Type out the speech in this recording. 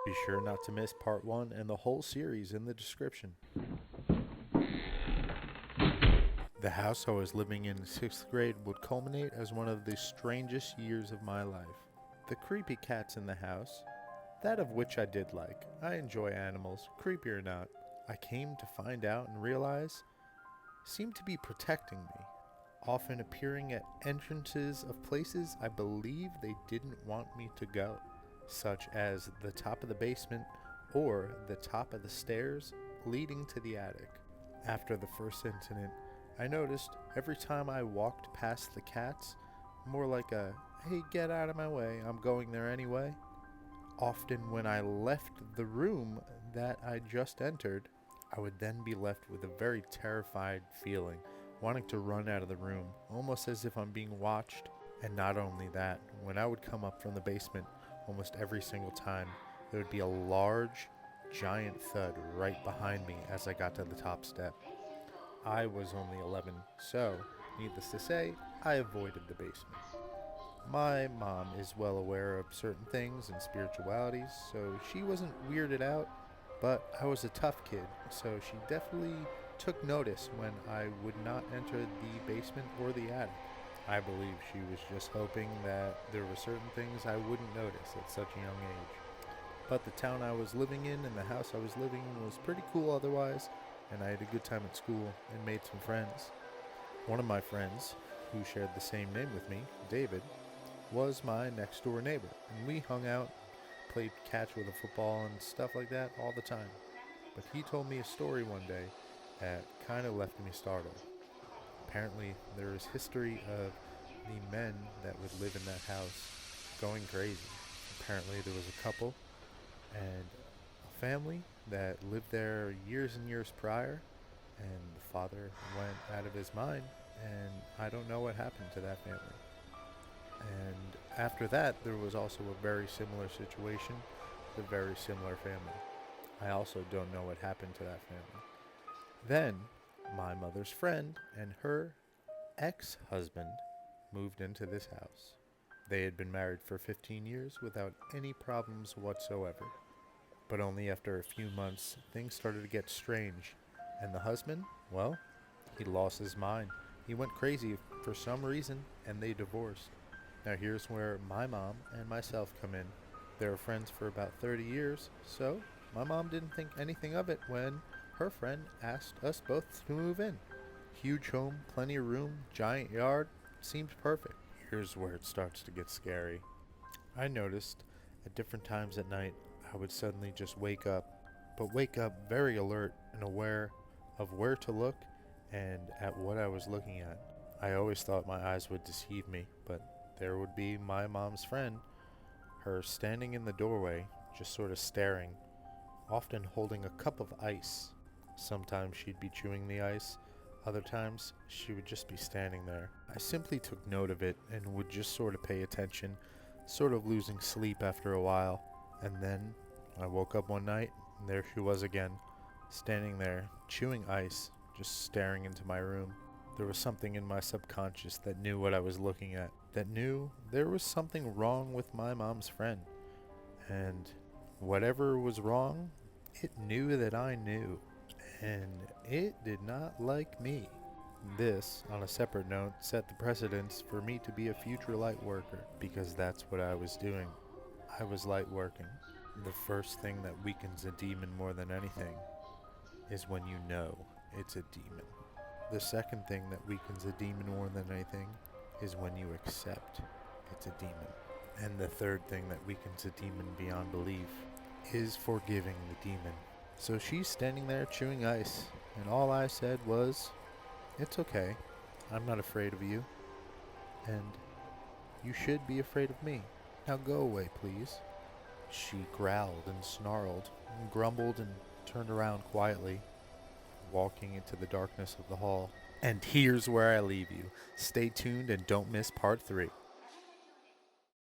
Be sure not to miss part 1 and the whole series in the description. The house I was living in 6th grade would culminate as one of the strangest years of my life. The creepy cats in the house, that of which I did like. I enjoy animals, creepy or not. I came to find out and realize seemed to be protecting me, often appearing at entrances of places I believe they didn't want me to go, such as the top of the basement or the top of the stairs leading to the attic. After the first incident, I noticed every time I walked past the cats, more like a, hey, get out of my way, I'm going there anyway. Often when I left the room that I just entered, I would then be left with a very terrified feeling, wanting to run out of the room, almost as if I'm being watched. And not only that, when I would come up from the basement, almost every single time, there would be a large, giant thud right behind me as I got to the top step. I was only 11, so, needless to say, I avoided the basement. My mom is well aware of certain things and spiritualities, so she wasn't weirded out, but I was a tough kid, so she definitely took notice when I would not enter the basement or the attic. I believe she was just hoping that there were certain things I wouldn't notice at such a young age. But the town I was living in and the house I was living in was pretty cool otherwise, and I had a good time at school and made some friends. One of my friends, who shared the same name with me, David, was my next door neighbor, and we hung out, played catch with a football and stuff like that all the time. But he told me a story one day that kind of left me startled. Apparently, there is history of the men that would live in that house going crazy. Apparently, there was a couple and a family that lived there years and years prior, and the father went out of his mind, and I don't know what happened to that family. And after that, there was also a very similar situation with a very similar family. I also don't know what happened to that family. Then, my mother's friend and her ex-husband moved into this house. They had been married for 15 years without any problems whatsoever. But only after a few months, things started to get strange. And the husband, well, he lost his mind. He went crazy for some reason, and they divorced. Now here's where my mom and myself come in. They were friends for about 30 years, so my mom didn't think anything of it when her friend asked us both to move in. Huge home, plenty of room, giant yard, seems perfect. Here's where it starts to get scary. I noticed at different times at night I would suddenly just wake up, but wake up very alert and aware of where to look and at what I was looking at. I always thought my eyes would deceive me, but there would be my mom's friend, her standing in the doorway, just sort of staring, often holding a cup of ice. Sometimes she'd be chewing the ice, other times she would just be standing there. I simply took note of it and would just sort of pay attention, sort of losing sleep after a while. And then I woke up one night and there she was again, standing there, chewing ice, just staring into my room. There was something in my subconscious that knew what I was looking at, that knew there was something wrong with my mom's friend. And whatever was wrong, it knew that I knew. And it did not like me. This, on a separate note, set the precedence for me to be a future light worker, because that's what I was doing. I was light working. The first thing that weakens a demon more than anything is when you know it's a demon. The second thing that weakens a demon more than anything is when you accept it's a demon. And the third thing that weakens a demon beyond belief is forgiving the demon. So she's standing there chewing ice, and all I said was, "It's okay. I'm not afraid of you. And you should be afraid of me. Now go away, please." She growled and snarled, and grumbled and turned around quietly, walking into the darkness of the hall. And here's where I leave you. Stay tuned and don't miss part 3.